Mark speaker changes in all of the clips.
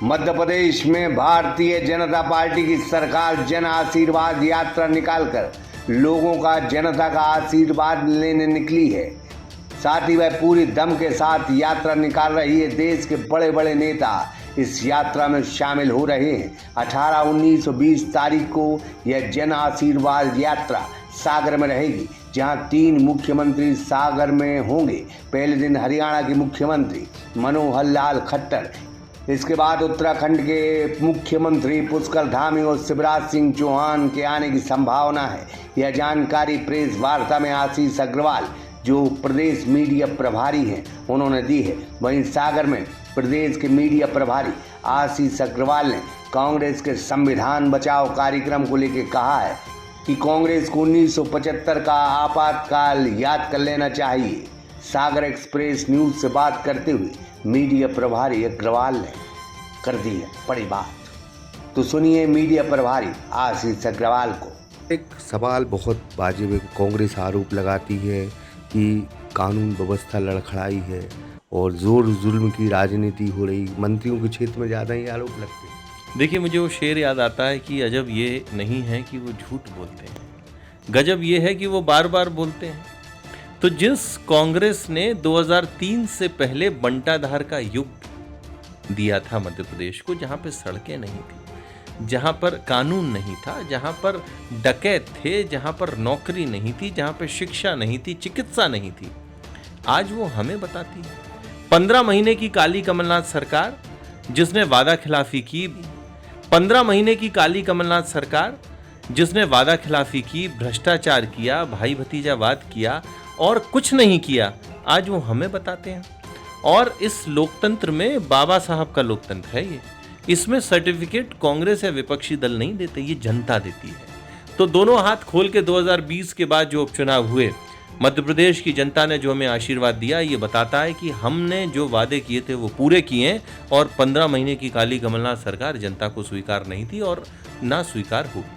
Speaker 1: मध्य प्रदेश में भारतीय जनता पार्टी की सरकार जन आशीर्वाद यात्रा निकालकर लोगों का जनता का आशीर्वाद लेने निकली है। साथ ही वह पूरी दम के साथ यात्रा निकाल रही है। देश के बड़े बड़े नेता इस यात्रा में शामिल हो रहे हैं। 18, 19 और 20 तारीख को यह जन आशीर्वाद यात्रा सागर में रहेगी, जहां 3 मुख्यमंत्री सागर में होंगे। पहले दिन हरियाणा के मुख्यमंत्री मनोहर लाल खट्टर, इसके बाद उत्तराखंड के मुख्यमंत्री पुष्कर धामी और शिवराज सिंह चौहान के आने की संभावना है। यह जानकारी प्रेस वार्ता में आशीष अग्रवाल, जो प्रदेश मीडिया प्रभारी हैं, उन्होंने दी है। वहीं सागर में प्रदेश के मीडिया प्रभारी आशीष अग्रवाल ने कांग्रेस के संविधान बचाओ कार्यक्रम को लेकर कहा है कि कांग्रेस को 1975 का आपातकाल याद कर लेना चाहिए। सागर एक्सप्रेस न्यूज से बात करते हुए मीडिया प्रभारी अग्रवाल ने कर दी है बड़ी बात। तो सुनिए मीडिया प्रभारी आशीष अग्रवाल को।
Speaker 2: एक सवाल बहुत वाजिब है। कांग्रेस आरोप लगाती है कि कानून व्यवस्था लड़खड़ाई है और जोर जुल्म की राजनीति हो रही, मंत्रियों के क्षेत्र में ज़्यादा ही आरोप लगते हैं।
Speaker 3: देखिए, मुझे वो शेर याद आता है कि अजब ये नहीं है कि वो झूठ बोलते हैं, गजब ये है कि वो बार बार बोलते हैं। तो जिस कांग्रेस ने 2003 से पहले बंटाधार का युग दिया था मध्य प्रदेश को, जहाँ पे सड़कें नहीं थी, जहाँ पर कानून नहीं था, जहाँ पर डकैत थे, जहाँ पर नौकरी नहीं थी, जहाँ पे शिक्षा नहीं थी, चिकित्सा नहीं थी, आज वो हमें बताती है। 15 महीने की काली कमलनाथ सरकार जिसने वादा खिलाफी की, 15 महीने की काली कमलनाथ सरकार जिसने वादा खिलाफी की, भ्रष्टाचार किया, भाई भतीजावाद किया और कुछ नहीं किया, आज वो हमें बताते हैं। और इस लोकतंत्र में बाबा साहब का लोकतंत्र है ये, इसमें सर्टिफिकेट कांग्रेस या विपक्षी दल नहीं देते, ये जनता देती है। तो दोनों हाथ खोल के 2020 के बाद जो उपचुनाव हुए, मध्य प्रदेश की जनता ने जो हमें आशीर्वाद दिया, ये बताता है कि हमने जो वादे किए थे वो पूरे किए। और 15 महीने की काली कमलनाथ सरकार जनता को स्वीकार नहीं थी और ना स्वीकार होगी।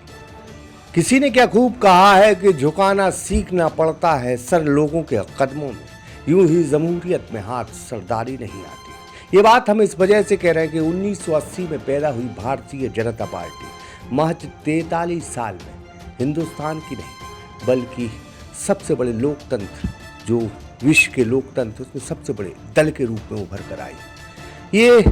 Speaker 2: किसी ने क्या खूब कहा है कि झुकाना सीखना पड़ता है सर लोगों के कदमों में, यूं ही जमहूरियत में हाथ सरदारी नहीं आती। ये बात हम इस वजह से कह रहे हैं कि 1980 में पैदा हुई भारतीय जनता पार्टी महज 43 साल में हिंदुस्तान की नहीं बल्कि सबसे बड़े लोकतंत्र, जो विश्व के लोकतंत्र, उसमें सबसे बड़े दल के रूप में उभर कर आई। ये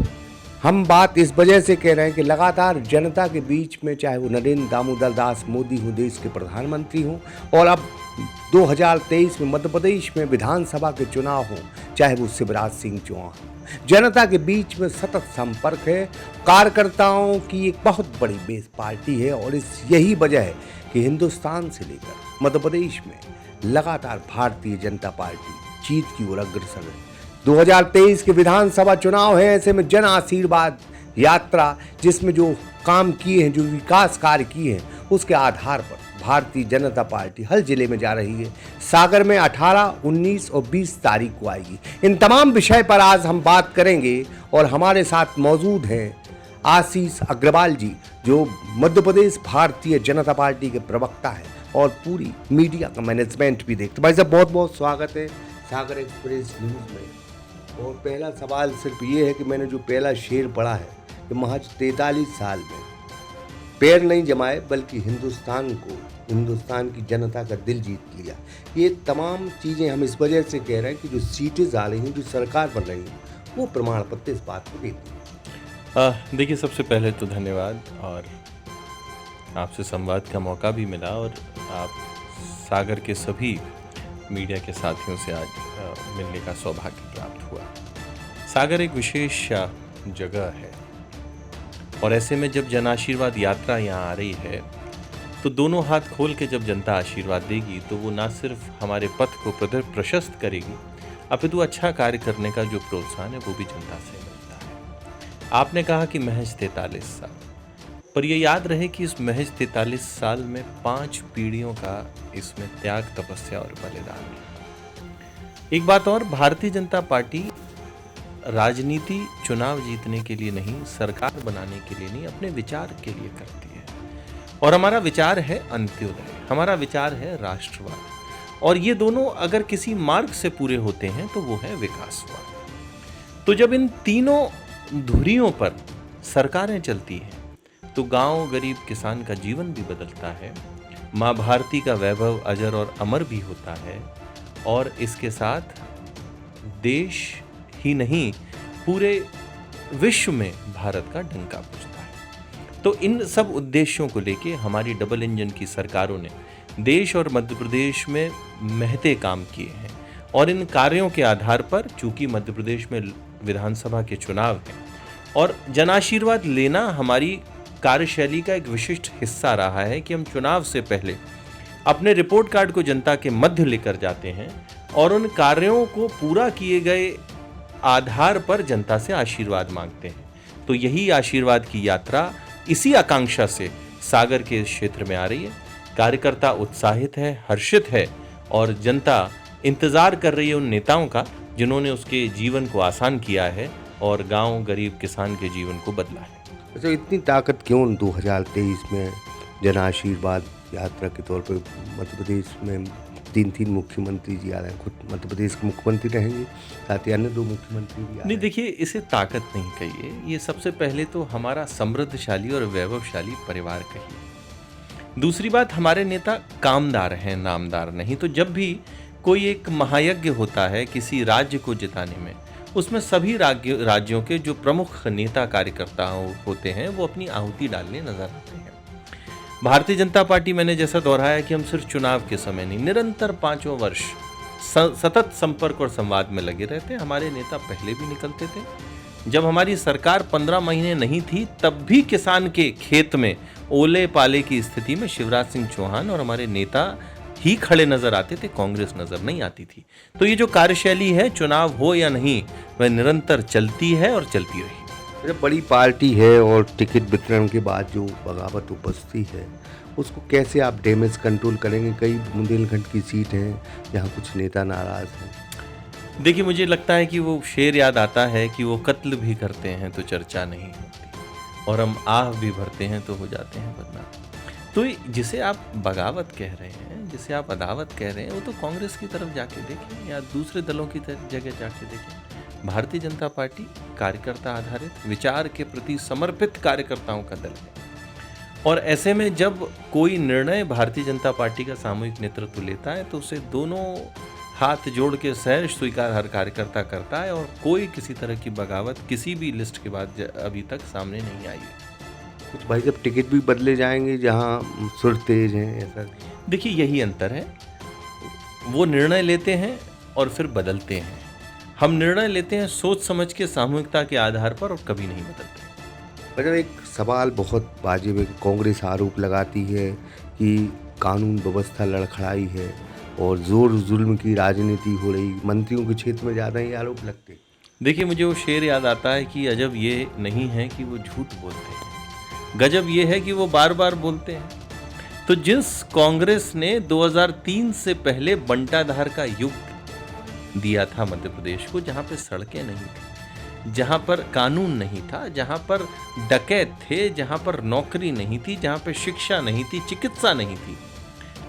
Speaker 2: हम बात इस वजह से कह रहे हैं कि लगातार जनता के बीच में, चाहे वो नरेंद्र दामोदर दास मोदी हो, देश के प्रधानमंत्री हों, और अब 2023 में मध्य प्रदेश में विधानसभा के चुनाव हों, चाहे वो शिवराज सिंह चौहान, जनता के बीच में सतत संपर्क है। कार्यकर्ताओं की एक बहुत बड़ी बेस पार्टी है और यही वजह है कि हिंदुस्तान से लेकर मध्य प्रदेश में लगातार भारतीय जनता पार्टी जीत की ओर अग्रसर है। 2023 के विधानसभा चुनाव है, ऐसे में जन आशीर्वाद यात्रा, जिसमें जो काम किए हैं, जो विकास कार्य किए हैं, उसके आधार पर भारतीय जनता पार्टी हर जिले में जा रही है। सागर में 18, 19 और 20 तारीख को आएगी। इन तमाम विषय पर आज हम बात करेंगे और हमारे साथ मौजूद हैं आशीष अग्रवाल जी, जो मध्य प्रदेश भारतीय जनता पार्टी के प्रवक्ता हैं और पूरी मीडिया का मैनेजमेंट भी देखते। भाई साहब, बहुत बहुत स्वागत है सागर एक्सप्रेस न्यूज़ में। और पहला सवाल सिर्फ ये है कि मैंने जो पहला शेर पढ़ा है कि महज 43 साल में पैर नहीं जमाए बल्कि हिंदुस्तान को, हिंदुस्तान की जनता का दिल जीत लिया। ये तमाम चीज़ें हम इस वजह से कह रहे हैं कि जो सीटें आ रही हैं, जो सरकार बन रही है, वो प्रमाण पत्र इस बात को देती है।
Speaker 3: देखिए, सबसे पहले तो धन्यवाद, और आपसे संवाद का मौका भी मिला और आप सागर के सभी मीडिया के साथियों से आज मिलने का सौभाग्य प्राप्त हुआ। सागर एक विशेष जगह है और ऐसे में जब जन आशीर्वाद यात्रा यहाँ आ रही है तो दोनों हाथ खोल के जब जनता आशीर्वाद देगी तो वो ना सिर्फ हमारे पथ को प्रशस्त करेगी, अपितु अच्छा कार्य करने का जो प्रोत्साहन है वो भी जनता से मिलता है। आपने कहा कि महज 43 साल, पर यह याद रहे कि इस महज 43 साल में 5 पीढ़ियों का इसमें त्याग, तपस्या और बलिदान है। एक बात और, भारतीय जनता पार्टी राजनीति चुनाव जीतने के लिए नहीं, सरकार बनाने के लिए नहीं, अपने विचार के लिए करती है। और हमारा विचार है अंत्योदय, हमारा विचार है राष्ट्रवाद, और ये दोनों अगर किसी मार्ग से पूरे होते हैं तो वो है विकासवाद। तो जब इन तीनों धुरियों पर सरकारें चलती हैं तो गांव गरीब किसान का जीवन भी बदलता है, माँ भारती का वैभव अजर और अमर भी होता है, और इसके साथ देश ही नहीं पूरे विश्व में भारत का डंका बजता है। तो इन सब उद्देश्यों को लेके हमारी डबल इंजन की सरकारों ने देश और मध्य प्रदेश में महते काम किए हैं, और इन कार्यों के आधार पर चूंकि मध्य प्रदेश में विधानसभा के चुनाव हैं और जनाशीर्वाद लेना हमारी कार्यशैली का एक विशिष्ट हिस्सा रहा है कि हम चुनाव से पहले अपने रिपोर्ट कार्ड को जनता के मध्य लेकर जाते हैं और उन कार्यों को पूरा किए गए आधार पर जनता से आशीर्वाद मांगते हैं। तो यही आशीर्वाद की यात्रा इसी आकांक्षा से सागर के क्षेत्र में आ रही है। कार्यकर्ता उत्साहित है, हर्षित है, और जनता इंतजार कर रही है उन नेताओं का जिन्होंने उसके जीवन को आसान किया है और गांव गरीब किसान के जीवन को बदला है।
Speaker 2: अच्छा, इतनी ताकत क्यों 2023 में जन आशीर्वाद यात्रा के तौर पर मध्य प्रदेश में 3 मुख्यमंत्री जी आ रहे हैं, खुद मध्य प्रदेश के मुख्यमंत्री रहेंगे, साथ ही अन्य 2 मुख्यमंत्री भी आ रहे हैं।
Speaker 3: नहीं, देखिए, इसे ताकत नहीं कहिए, ये सबसे पहले तो हमारा समृद्धशाली और वैभवशाली परिवार कहिए। दूसरी बात, हमारे नेता कामदार हैं, नामदार नहीं। तो जब भी कोई एक महायज्ञ होता है किसी राज्य को जिताने में, उसमें सभी राज्यों के जो प्रमुख नेता कार्यकर्ता होते हैं वो अपनी आहुति डालने नजर आते हैं। भारतीय जनता पार्टी, मैंने जैसा दोहराया कि हम सिर्फ चुनाव के समय नहीं, निरंतर 5 वर्ष सतत संपर्क और संवाद में लगे रहते। हमारे नेता पहले भी निकलते थे। जब हमारी सरकार 15 महीने नहीं थी तब भी किसान के खेत में ओले पाले की स्थिति में शिवराज सिंह चौहान और हमारे नेता ही खड़े नजर आते थे, कांग्रेस नजर नहीं आती थी। तो ये जो कार्यशैली है, चुनाव हो या नहीं, वह निरंतर चलती है और चलती रही।
Speaker 2: जब बड़ी पार्टी है और टिकट वितरण के बाद जो बगावत उपजती है उसको कैसे आप डैमेज कंट्रोल करेंगे? कई बुंदेलखंड की सीट है जहाँ कुछ नेता नाराज हैं।
Speaker 3: देखिए, मुझे लगता है कि वो शेर याद आता है कि वो कत्ल भी करते हैं तो चर्चा नहीं होती, और हम आह भी भरते हैं तो हो जाते हैं बदनाम। तो जिसे आप बगावत कह रहे हैं, जिसे आप अदावत कह रहे हैं, वो तो कांग्रेस की तरफ जाके देखें या दूसरे दलों की जगह जाके देखें। भारतीय जनता पार्टी कार्यकर्ता आधारित, विचार के प्रति समर्पित कार्यकर्ताओं का दल है, और ऐसे में जब कोई निर्णय भारतीय जनता पार्टी का सामूहिक नेतृत्व लेता है तो उसे दोनों हाथ जोड़ के सहर्ष स्वीकार हर कार्यकर्ता करता है, और कोई किसी तरह की बगावत किसी भी लिस्ट के बाद अभी तक सामने नहीं आई है।
Speaker 2: कुछ भाई जब टिकट भी बदले जाएंगे जहाँ सुर तेज हैं, ऐसा?
Speaker 3: देखिए, यही अंतर है। वो निर्णय लेते हैं और फिर बदलते हैं। हम निर्णय लेते हैं सोच समझ के, सामूहिकता के आधार पर, और कभी नहीं बदलते।
Speaker 2: मतलब एक सवाल बहुत वाजिब है कि कांग्रेस आरोप लगाती है कि कानून व्यवस्था लड़खड़ाई है और जोर जुल्म की राजनीति हो रही, मंत्रियों के क्षेत्र में ज़्यादा ही आरोप लगते।
Speaker 3: देखिए, मुझे वो शेर याद आता है कि अजब ये नहीं है कि वो झूठ बोलते हैं, गजब ये है कि वो बार बार बोलते हैं। तो जिस कांग्रेस ने 2003 से पहले बंटाधार का युग दिया था मध्य प्रदेश को, जहां पे सड़कें नहीं थी, जहां पर कानून नहीं था, जहां पर डकैत थे, जहां पर नौकरी नहीं थी, जहां पे शिक्षा नहीं थी, चिकित्सा नहीं थी,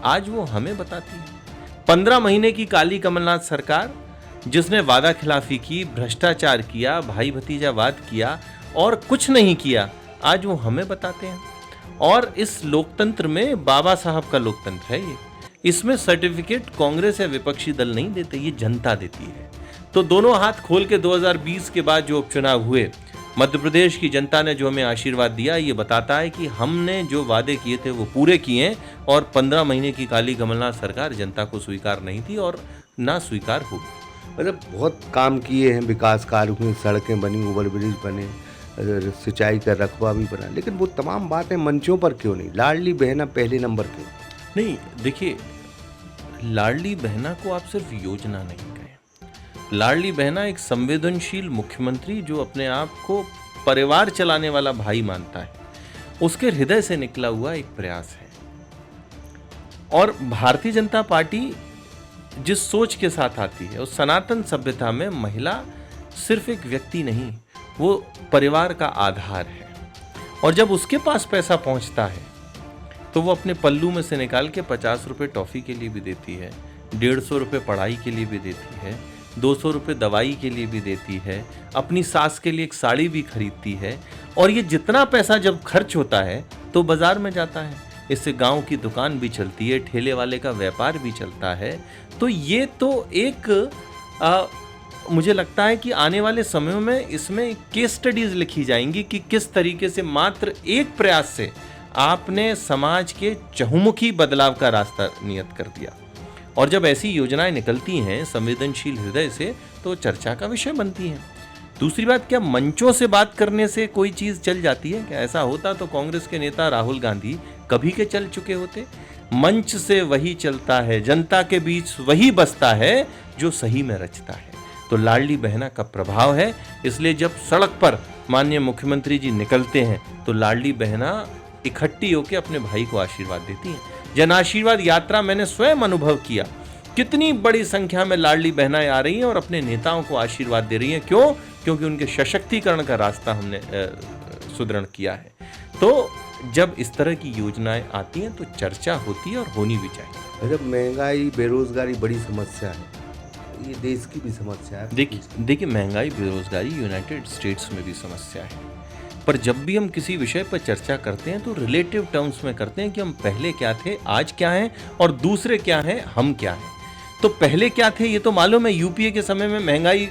Speaker 3: आज वो हमें बताती है। 15 महीने की काली कमलनाथ सरकार, जिसने वादा खिलाफी की, भ्रष्टाचार किया, भाई भतीजावाद किया और कुछ नहीं किया, आज वो हमें बताते हैं। और इस लोकतंत्र में बाबा साहब का लोकतंत्र है ये, इसमें सर्टिफिकेट कांग्रेस या विपक्षी दल नहीं देते, ये जनता देती है। तो दोनों हाथ खोल के 2020 के बाद जो उपचुनाव हुए, मध्य प्रदेश की जनता ने जो हमें आशीर्वाद दिया, ये बताता है कि हमने जो वादे किए थे वो पूरे किए, और 15 महीने की काली कमलनाथ सरकार जनता को स्वीकार नहीं थी और ना स्वीकार होगी।
Speaker 2: मतलब बहुत काम किए हैं, विकास कार्य हुए, सड़कें बनी, ओवरब्रिज बने, सिंचाई का रकबा भी बना, लेकिन वो तमाम बातें मंचों पर क्यों नहीं? लाडली बहना पहले नंबर क्यों
Speaker 3: नहीं? देखिए, लाडली बहना को आप सिर्फ योजना नहीं कहें। लाडली बहना एक संवेदनशील मुख्यमंत्री जो अपने आप को परिवार चलाने वाला भाई मानता है, उसके हृदय से निकला हुआ एक प्रयास है। और भारतीय जनता पार्टी जिस सोच के साथ आती है, उस सनातन सभ्यता में महिला सिर्फ एक व्यक्ति नहीं, वो परिवार का आधार है। और जब उसके पास पैसा पहुंचता है तो वो अपने पल्लू में से निकाल के 50 रुपये टॉफ़ी के लिए भी देती है, 150 रुपये पढ़ाई के लिए भी देती है, 200 रुपये दवाई के लिए भी देती है, अपनी सास के लिए एक साड़ी भी खरीदती है, और ये जितना पैसा जब खर्च होता है तो बाजार में जाता है, इससे गांव की दुकान भी चलती है, ठेले वाले का व्यापार भी चलता है। तो ये तो एक मुझे लगता है कि आने वाले समयों में इसमें केस स्टडीज लिखी जाएंगी कि किस तरीके से मात्र एक प्रयास से आपने समाज के चहुमुखी बदलाव का रास्ता नियत कर दिया। और जब ऐसी योजनाएं निकलती हैं संवेदनशील हृदय से तो चर्चा का विषय बनती हैं। दूसरी बात, क्या मंचों से बात करने से कोई चीज चल जाती है? क्या ऐसा होता तो कांग्रेस के नेता राहुल गांधी कभी के चल चुके होते? मंच से वही चलता है, जनता के बीच वही बसता है जो सही में रचता है। तो लाडली बहना का प्रभाव है, इसलिए जब सड़क पर माननीय मुख्यमंत्री जी निकलते हैं तो लाडली बहना इकट्ठी होकर अपने भाई को आशीर्वाद देती हैं। जन आशीर्वाद यात्रा मैंने स्वयं अनुभव किया, कितनी बड़ी संख्या में लाडली बहनाएं आ रही हैं और अपने नेताओं को आशीर्वाद दे रही हैं। क्यों? क्योंकि उनके सशक्तिकरण का रास्ता हमने सुदृढ़ किया है। तो जब इस तरह की योजनाएं आती हैं तो चर्चा होती है और होनी भी चाहिए।
Speaker 2: जब महंगाई बेरोजगारी बड़ी समस्या है, ये देश की भी समस्या है।
Speaker 3: देखिए महंगाई बेरोजगारी यूनाइटेड स्टेट्स में भी समस्या है, पर जब भी हम किसी विषय पर चर्चा करते हैं तो रिलेटिव टर्म्स में करते हैं कि हम पहले क्या थे, आज क्या हैं, और दूसरे क्या हैं, हम क्या हैं। तो पहले क्या थे ये तो मालूम है, यूपीए के समय में महंगाई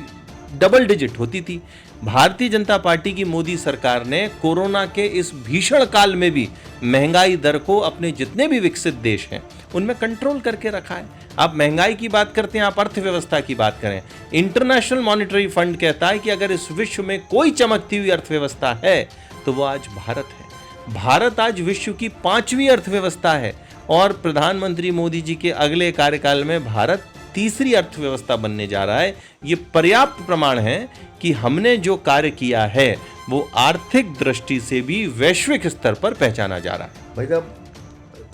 Speaker 3: डबल डिजिट होती थी। भारतीय जनता पार्टी की मोदी सरकार ने कोरोना के इस भीषण काल में भी महंगाई दर को अपने जितने भी विकसित देश हैं उनमें कंट्रोल करके रखा है। आप महंगाई की बात करते हैं, आप अर्थव्यवस्था की बात करें, इंटरनेशनल मॉनेटरी फंड कहता है कि अगर इस विश्व में कोई चमकती हुई अर्थव्यवस्था है तो वो आज भारत है। भारत आज विश्व की 5वीं अर्थव्यवस्था है और प्रधानमंत्री मोदी जी के अगले कार्यकाल में भारत तीसरी अर्थव्यवस्था बनने जा रहा है। ये पर्याप्त प्रमाण है कि हमने जो कार्य किया है वो आर्थिक दृष्टि से भी वैश्विक स्तर पर पहचाना जा रहा है।
Speaker 2: भाई साहब,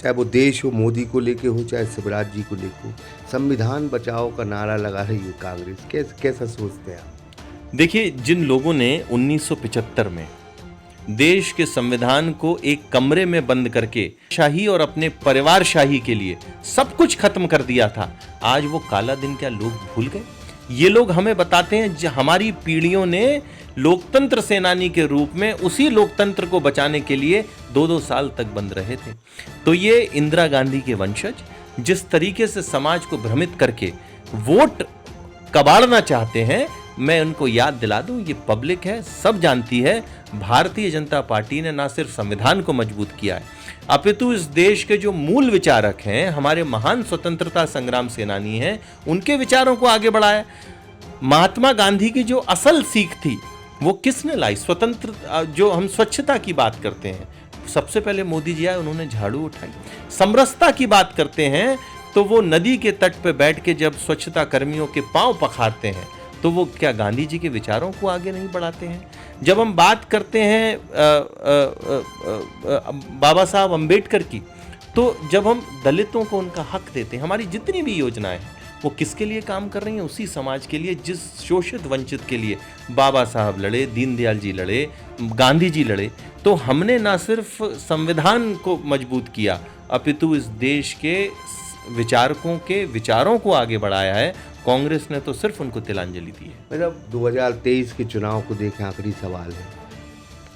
Speaker 2: चाहे वो देश हो मोदी को लेके हो, चाहे शिवराज जी को लेके हो, संविधान बचाओ का नारा लगा रही है कांग्रेस। कैसा सोचते हैं आप?
Speaker 3: देखिए, जिन लोगों ने 1975 में देश के संविधान को एक कमरे में बंद करके शाही और अपने परिवार शाही के लिए सब कुछ खत्म कर दिया था, आज वो काला दिन क्या लोग भूल गए? ये लोग हमें बताते हैं हमारी पीढ़ियों ने लोकतंत्र सेनानी के रूप में उसी लोकतंत्र को बचाने के लिए 2-2 साल तक बंद रहे थे। तो ये इंदिरा गांधी के वंशज जिस तरीके से समाज को भ्रमित करके वोट कबाड़ना चाहते हैं, मैं उनको याद दिला दूं, ये पब्लिक है, सब जानती है, भारतीय जनता पार्टी ने ना सिर्फ संविधान को मजबूत किया है अपितु इस देश के जो मूल विचारक हैं, हमारे महान स्वतंत्रता संग्राम सेनानी हैं, उनके विचारों को आगे बढ़ाया। महात्मा गांधी की जो असल सीख थी वो किसने लाई? स्वतंत्र, जो हम स्वच्छता की बात करते हैं, सबसे पहले मोदी जी आए, उन्होंने झाड़ू उठाई। समरसता की बात करते हैं तो वो नदी के तट पे बैठ के जब स्वच्छता कर्मियों के पांव पखारते हैं तो वो क्या गांधी जी के विचारों को आगे नहीं बढ़ाते हैं? जब हम बात करते हैं बाबा साहब अंबेडकर की, तो जब हम दलितों को उनका हक देते हैं, हमारी जितनी भी योजनाएं हैं वो किसके लिए काम कर रही हैं? उसी समाज के लिए जिस शोषित वंचित के लिए बाबा साहब लड़े, दीनदयाल जी लड़े, गांधी जी लड़े। तो हमने ना सिर्फ संविधान को मजबूत किया अपितु इस देश के विचारकों के विचारों को आगे बढ़ाया है। कांग्रेस ने तो सिर्फ उनको तिलांजलि दी है।
Speaker 2: मतलब 2023 के चुनाव को देखें, आखिरी सवाल है,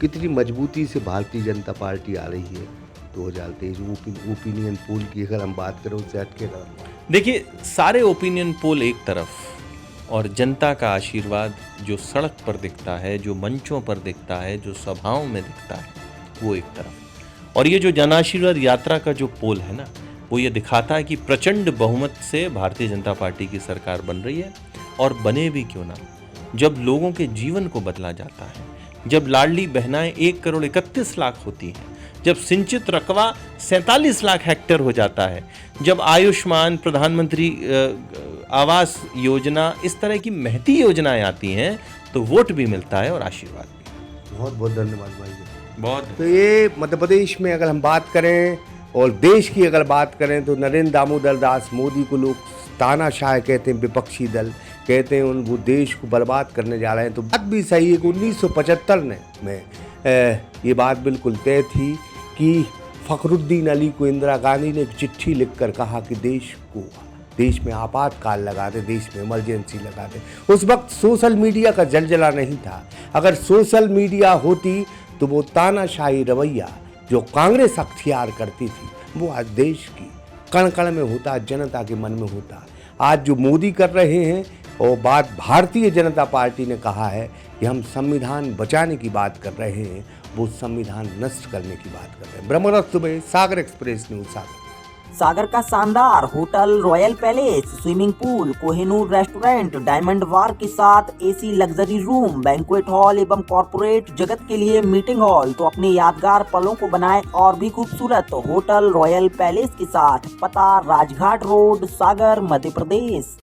Speaker 2: कितनी मजबूती से भारतीय जनता पार्टी आ रही है 2023 ओपिनियन पोल की अगर हम बात करें उससे हटके ना?
Speaker 3: देखिए, सारे ओपिनियन पोल एक तरफ और जनता का आशीर्वाद जो सड़क पर दिखता है, जो मंचों पर दिखता है, जो सभाओं में दिखता है, वो एक तरफ। और ये जो जन आशीर्वाद यात्रा का जो पोल है ना, वो ये दिखाता है कि प्रचंड बहुमत से भारतीय जनता पार्टी की सरकार बन रही है। और बने भी क्यों ना, जब लोगों के जीवन को बदला जाता है, जब लाडली बहनाएं 1,31,00,000 होती हैं, जब सिंचित रकबा 47 लाख हेक्टेयर हो जाता है, जब आयुष्मान, प्रधानमंत्री आवास योजना, इस तरह की महती योजनाएं आती हैं, तो वोट भी मिलता है और आशीर्वाद भी।
Speaker 2: बहुत बहुत धन्यवाद भाई।
Speaker 3: बहुत।
Speaker 2: तो ये मध्य प्रदेश में अगर हम बात करें और देश की अगर बात करें तो नरेंद्र दामोदर दास मोदी को लोग तानाशाह कहते हैं, विपक्षी दल कहते हैं, वो देश को बर्बाद करने जा रहे हैं। तो बात भी सही है कि 1975 में ये बात बिल्कुल तय थी कि फखरुद्दीन अली को इंदिरा गांधी ने एक चिट्ठी लिखकर कहा कि देश में आपातकाल लगा दे, देश में इमरजेंसी लगा दे। उस वक्त सोशल मीडिया का जलजला नहीं था। अगर सोशल मीडिया होती तो वो तानाशाही रवैया जो कांग्रेस अख्तियार करती थी वो आज देश की कण कण में होता, जनता के मन में होता। आज जो मोदी कर रहे हैं और बात भारतीय जनता पार्टी ने कहा है कि हम संविधान बचाने की बात कर रहे हैं, वो संविधान नष्ट करने की बात कर रहे हैं। ब्रह्मरथ सुबह, सागर एक्सप्रेस न्यूज सागर।
Speaker 4: सागर का शानदार hotel royal palace, swimming pool, Kohinoor restaurant, diamond bar के साथ AC luxury room, banquet hall एवं कॉर्पोरेट जगत के लिए मीटिंग हॉल। तो अपने यादगार पलों को बनाएं और भी खूबसूरत। होटल रॉयल पैलेस के साथ पता राजघाट रोड, सागर, मध्य प्रदेश।